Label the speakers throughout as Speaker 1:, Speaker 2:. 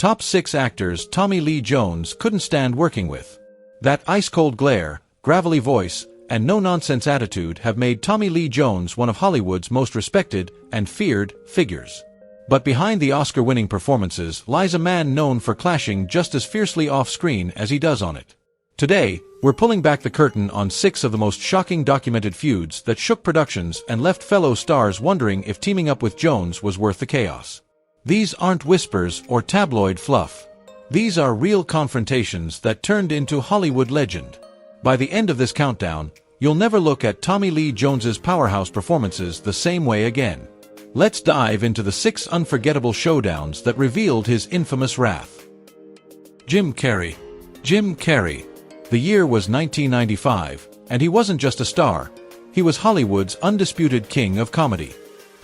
Speaker 1: Top 6 actors Tommy Lee Jones couldn't stand working with. That ice-cold glare, gravelly voice, and no-nonsense attitude have made Tommy Lee Jones one of Hollywood's most respected and feared figures. But behind the Oscar-winning performances lies a man known for clashing just as fiercely off-screen as he does on it. Today, we're pulling back the curtain on 6 of the most shocking documented feuds that shook productions and left fellow stars wondering if teaming up with Jones was worth the chaos. These aren't whispers or tabloid fluff. These are real confrontations that turned into Hollywood legend. By the end of this countdown, you'll never look at Tommy Lee Jones's powerhouse performances the same way again. Let's dive into the 6 unforgettable showdowns that revealed his infamous wrath. Jim Carrey. Jim Carrey. The year was 1995, and he wasn't just a star. He was Hollywood's undisputed king of comedy.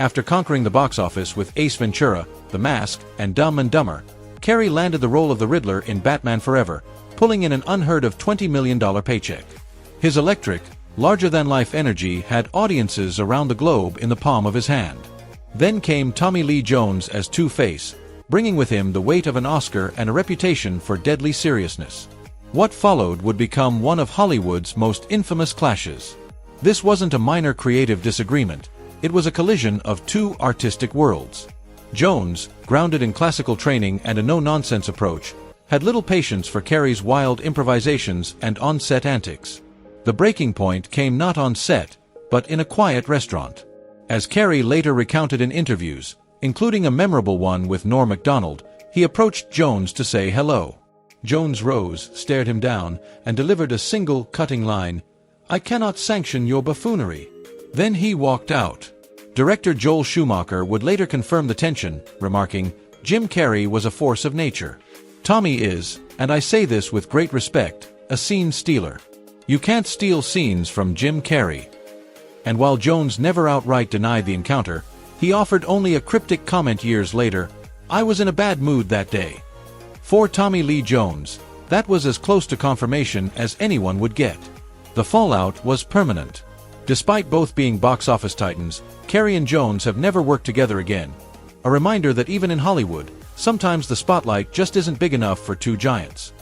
Speaker 1: After conquering the box office with Ace Ventura, The Mask, and Dumb and Dumber, Carrey landed the role of the Riddler in Batman Forever, pulling in an unheard of $20 million paycheck. His electric, larger-than-life energy had audiences around the globe in the palm of his hand. Then came Tommy Lee Jones as Two-Face, bringing with him the weight of an Oscar and a reputation for deadly seriousness. What followed would become one of Hollywood's most infamous clashes. This wasn't a minor creative disagreement. It was a collision of 2 artistic worlds. Jones, grounded in classical training and a no-nonsense approach, had little patience for Carrey's wild improvisations and on-set antics. The breaking point came not on set, but in a quiet restaurant. As Carrey later recounted in interviews, including a memorable one with Norm Macdonald, he approached Jones to say hello. Jones rose, stared him down, and delivered a single, cutting line, "I cannot sanction your buffoonery." Then he walked out. Director Joel Schumacher would later confirm the tension, remarking, "Jim Carrey was a force of nature. Tommy is, and I say this with great respect, a scene stealer. You can't steal scenes from Jim Carrey." And while Jones never outright denied the encounter, he offered only a cryptic comment years later, "I was in a bad mood that day." For Tommy Lee Jones, that was as close to confirmation as anyone would get. The fallout was permanent. Despite both being box office titans, Carrey and Jones have never worked together again. A reminder that even in Hollywood, sometimes the spotlight just isn't big enough for 2 giants.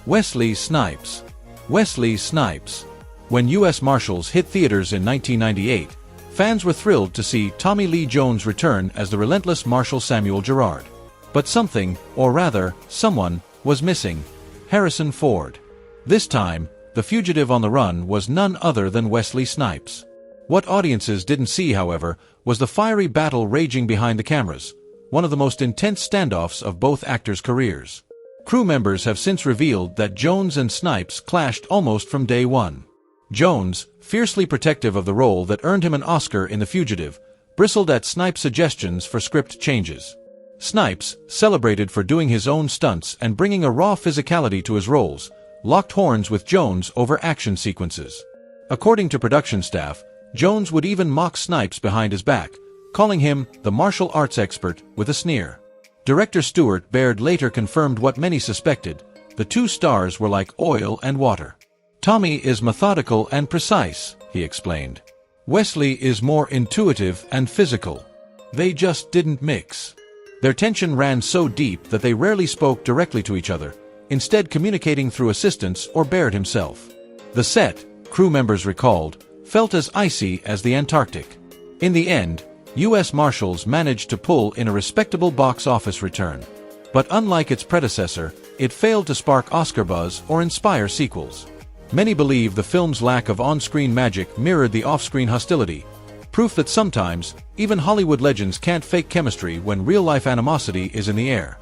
Speaker 1: Wesley Snipes. Wesley Snipes. When U.S. Marshals hit theaters in 1998, fans were thrilled to see Tommy Lee Jones return as the relentless Marshal Samuel Gerard. But something, or rather, someone, was missing: Harrison Ford. This time, the fugitive on the run was none other than Wesley Snipes. What audiences didn't see, however, was the fiery battle raging behind the cameras, one of the most intense standoffs of both actors' careers. Crew members have since revealed that Jones and Snipes clashed almost from day one. Jones, fiercely protective of the role that earned him an Oscar in The Fugitive, bristled at Snipes' suggestions for script changes. Snipes, celebrated for doing his own stunts and bringing a raw physicality to his roles, locked horns with Jones over action sequences. According to production staff, Jones would even mock Snipes behind his back, calling him the martial arts expert with a sneer. Director Stuart Baird later confirmed what many suspected: the 2 stars were like oil and water. "Tommy is methodical and precise," he explained. "Wesley is more intuitive and physical. They just didn't mix." Their tension ran so deep that they rarely spoke directly to each other, instead communicating through assistants or Baird himself. The set, crew members recalled, felt as icy as the Antarctic. In the end, U.S. Marshals managed to pull in a respectable box office return. But unlike its predecessor, it failed to spark Oscar buzz or inspire sequels. Many believe the film's lack of on-screen magic mirrored the off-screen hostility, proof that sometimes, even Hollywood legends can't fake chemistry when real-life animosity is in the air.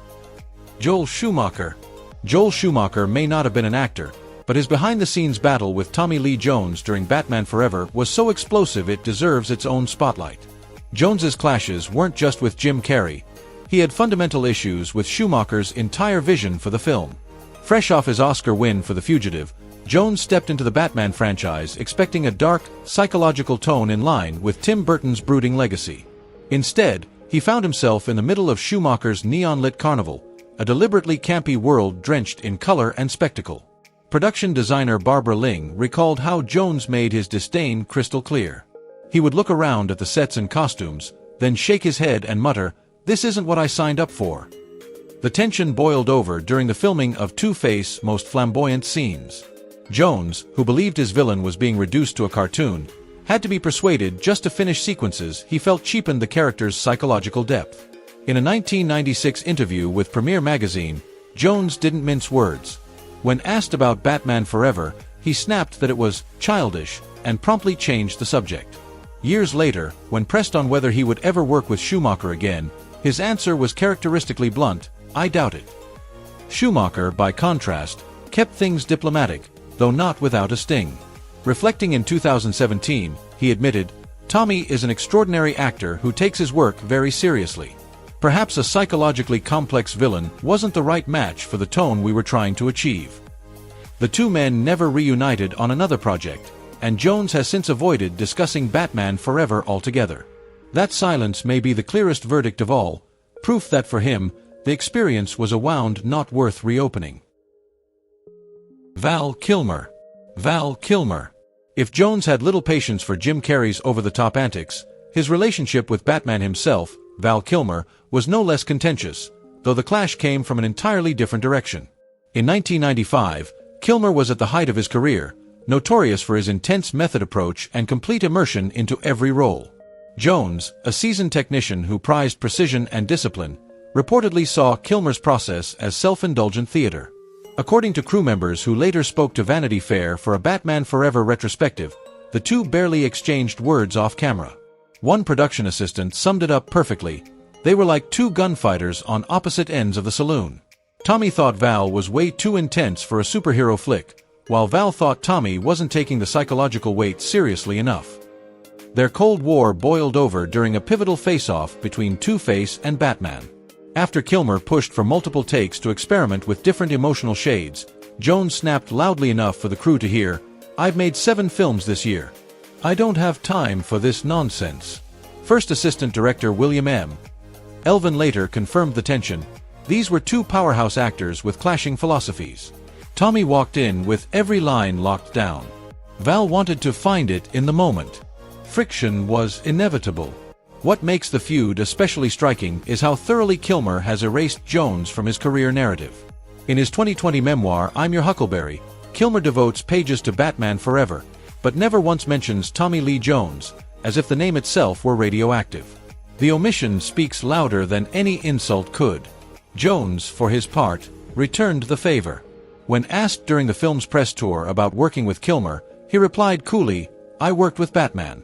Speaker 1: Joel Schumacher. Joel Schumacher may not have been an actor, but his behind-the-scenes battle with Tommy Lee Jones during Batman Forever was so explosive it deserves its own spotlight. Jones's clashes weren't just with Jim Carrey. He had fundamental issues with Schumacher's entire vision for the film. Fresh off his Oscar win for The Fugitive, Jones stepped into the Batman franchise expecting a dark, psychological tone in line with Tim Burton's brooding legacy. Instead, he found himself in the middle of Schumacher's neon-lit carnival, a deliberately campy world drenched in color and spectacle. Production designer Barbara Ling recalled how Jones made his disdain crystal clear. He would look around at the sets and costumes, then shake his head and mutter, "This isn't what I signed up for." The tension boiled over during the filming of Two-Face's most flamboyant scenes. Jones, who believed his villain was being reduced to a cartoon, had to be persuaded just to finish sequences he felt cheapened the character's psychological depth. In a 1996 interview with Premiere magazine, Jones didn't mince words. When asked about Batman Forever, he snapped that it was childish and promptly changed the subject. Years later, when pressed on whether he would ever work with Schumacher again, his answer was characteristically blunt: "I doubt it." Schumacher, by contrast, kept things diplomatic, though not without a sting. Reflecting in 2017, he admitted, "Tommy is an extraordinary actor who takes his work very seriously. Perhaps a psychologically complex villain wasn't the right match for the tone we were trying to achieve." The two men never reunited on another project, and Jones has since avoided discussing Batman Forever altogether. That silence may be the clearest verdict of all, proof that for him, the experience was a wound not worth reopening. Val Kilmer. Val Kilmer. If Jones had little patience for Jim Carrey's over-the-top antics, his relationship with Batman himself, Val Kilmer, was no less contentious, though the clash came from an entirely different direction. In 1995, Kilmer was at the height of his career, notorious for his intense method approach and complete immersion into every role. Jones, a seasoned technician who prized precision and discipline, reportedly saw Kilmer's process as self-indulgent theater. According to crew members who later spoke to Vanity Fair for a Batman Forever retrospective, the two barely exchanged words off camera. One production assistant summed it up perfectly: they were like two gunfighters on opposite ends of the saloon. Tommy thought Val was way too intense for a superhero flick, while Val thought Tommy wasn't taking the psychological weight seriously enough. Their Cold War boiled over during a pivotal face-off between Two-Face and Batman. After Kilmer pushed for multiple takes to experiment with different emotional shades, Jones snapped loudly enough for the crew to hear, "I've made 7 films this year. I don't have time for this nonsense." First Assistant Director William M. Elvin later confirmed the tension. These were two powerhouse actors with clashing philosophies. Tommy walked in with every line locked down. Val wanted to find it in the moment. Friction was inevitable. What makes the feud especially striking is how thoroughly Kilmer has erased Jones from his career narrative. In his 2020 memoir, I'm Your Huckleberry, Kilmer devotes pages to Batman Forever, but never once mentions Tommy Lee Jones, as if the name itself were radioactive. The omission speaks louder than any insult could. Jones, for his part, returned the favor. When asked during the film's press tour about working with Kilmer, he replied coolly, "I worked with Batman.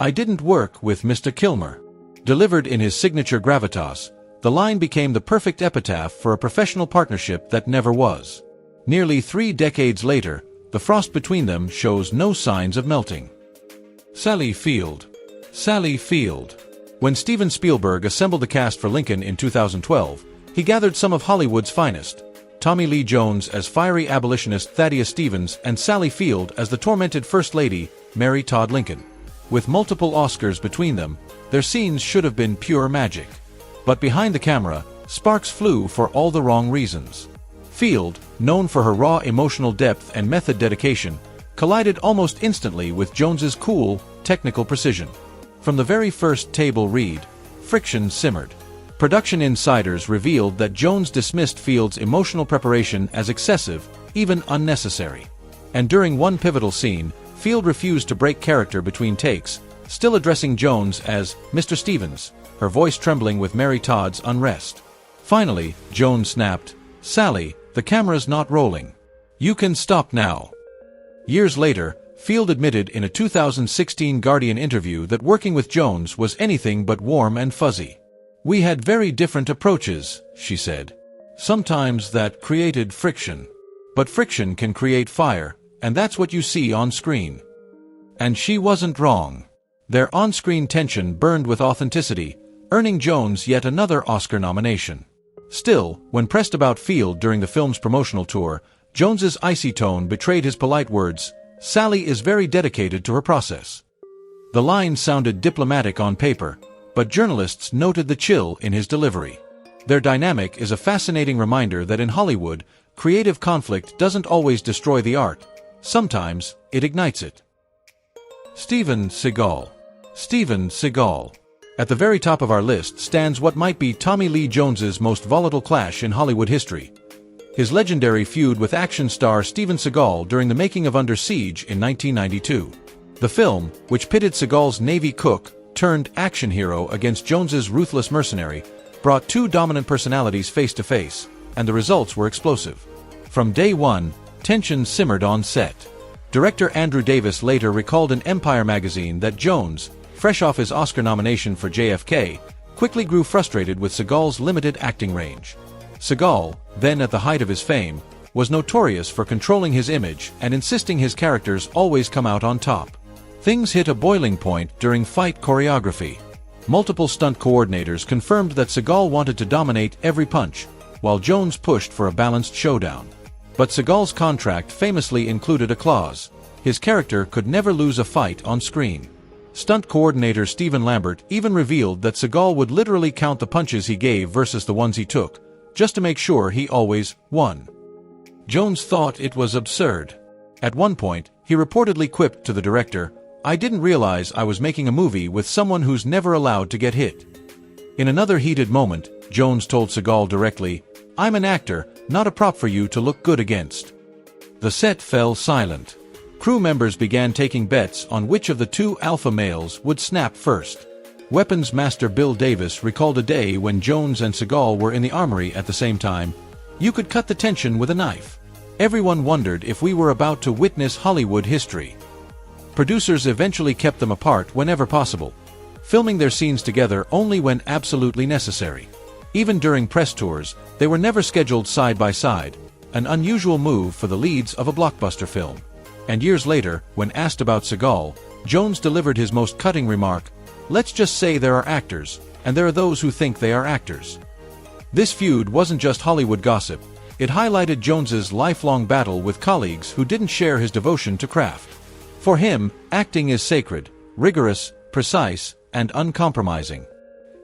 Speaker 1: I didn't work with Mr. Kilmer." Delivered in his signature gravitas, the line became the perfect epitaph for a professional partnership that never was. Nearly 3 decades later, the frost between them shows no signs of melting. Sally Field. Sally Field. When Steven Spielberg assembled the cast for Lincoln in 2012, he gathered some of Hollywood's finest: Tommy Lee Jones as fiery abolitionist Thaddeus Stevens and Sally Field as the tormented First Lady, Mary Todd Lincoln. With multiple Oscars between them, their scenes should have been pure magic. But behind the camera, sparks flew for all the wrong reasons. Field, known for her raw emotional depth and method dedication, collided almost instantly with Jones's cool, technical precision. From the very first table read, friction simmered. Production insiders revealed that Jones dismissed Field's emotional preparation as excessive, even unnecessary. And during one pivotal scene, Field refused to break character between takes, still addressing Jones as Mr. Stevens, her voice trembling with Mary Todd's unrest. Finally, Jones snapped, "Sally, the camera's not rolling. You can stop now." Years later, Field admitted in a 2016 Guardian interview that working with Jones was anything but warm and fuzzy. "We had very different approaches," she said. "Sometimes that created friction. But friction can create fire, and that's what you see on screen." And she wasn't wrong. Their on-screen tension burned with authenticity, earning Jones yet another Oscar nomination. Still, when pressed about Field during the film's promotional tour, Jones's icy tone betrayed his polite words, "Sally is very dedicated to her process." The line sounded diplomatic on paper, but journalists noted the chill in his delivery. Their dynamic is a fascinating reminder that in Hollywood, creative conflict doesn't always destroy the art. Sometimes, it ignites it. Steven Seagal. Steven Seagal. At the very top of our list stands what might be Tommy Lee Jones's most volatile clash in Hollywood history. His legendary feud with action star Steven Seagal during the making of Under Siege in 1992. The film, which pitted Seagal's Navy cook turned action hero against Jones's ruthless mercenary, brought two dominant personalities face to face, and the results were explosive. From day one, tension simmered on set. Director Andrew Davis later recalled in Empire magazine that Jones, fresh off his Oscar nomination for JFK, quickly grew frustrated with Seagal's limited acting range. Seagal, then at the height of his fame, was notorious for controlling his image and insisting his characters always come out on top. Things hit a boiling point during fight choreography. Multiple stunt coordinators confirmed that Seagal wanted to dominate every punch, while Jones pushed for a balanced showdown. But Seagal's contract famously included a clause: his character could never lose a fight on screen. Stunt coordinator Stephen Lambert even revealed that Seagal would literally count the punches he gave versus the ones he took, just to make sure he always won. Jones thought it was absurd. At one point, he reportedly quipped to the director, "I didn't realize I was making a movie with someone who's never allowed to get hit." In another heated moment, Jones told Seagal directly, "I'm an actor, not a prop for you to look good against." The set fell silent. Crew members began taking bets on which of the two alpha males would snap first. Weapons master Bill Davis recalled a day when Jones and Seagal were in the armory at the same time. "You could cut the tension with a knife. Everyone wondered if we were about to witness Hollywood history." Producers eventually kept them apart whenever possible, filming their scenes together only when absolutely necessary. Even during press tours, they were never scheduled side by side, an unusual move for the leads of a blockbuster film. And years later, when asked about Seagal, Jones delivered his most cutting remark, "Let's just say there are actors, and there are those who think they are actors." This feud wasn't just Hollywood gossip. It highlighted Jones's lifelong battle with colleagues who didn't share his devotion to craft. For him, acting is sacred, rigorous, precise, and uncompromising.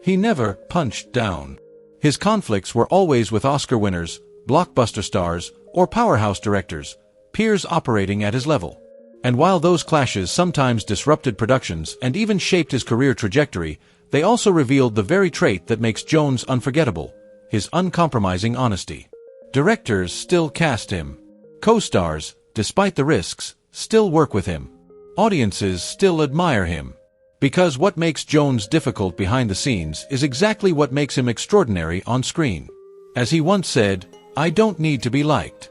Speaker 1: He never punched down. His conflicts were always with Oscar winners, blockbuster stars, or powerhouse directors, peers operating at his level. And while those clashes sometimes disrupted productions and even shaped his career trajectory, they also revealed the very trait that makes Jones unforgettable: his uncompromising honesty. Directors still cast him. Co-stars, despite the risks, still work with him. Audiences still admire him. Because what makes Jones difficult behind the scenes is exactly what makes him extraordinary on screen. As he once said, "I don't need to be liked.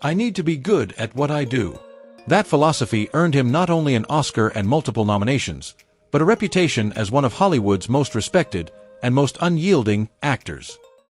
Speaker 1: I need to be good at what I do." That philosophy earned him not only an Oscar and multiple nominations, but a reputation as one of Hollywood's most respected and most unyielding actors.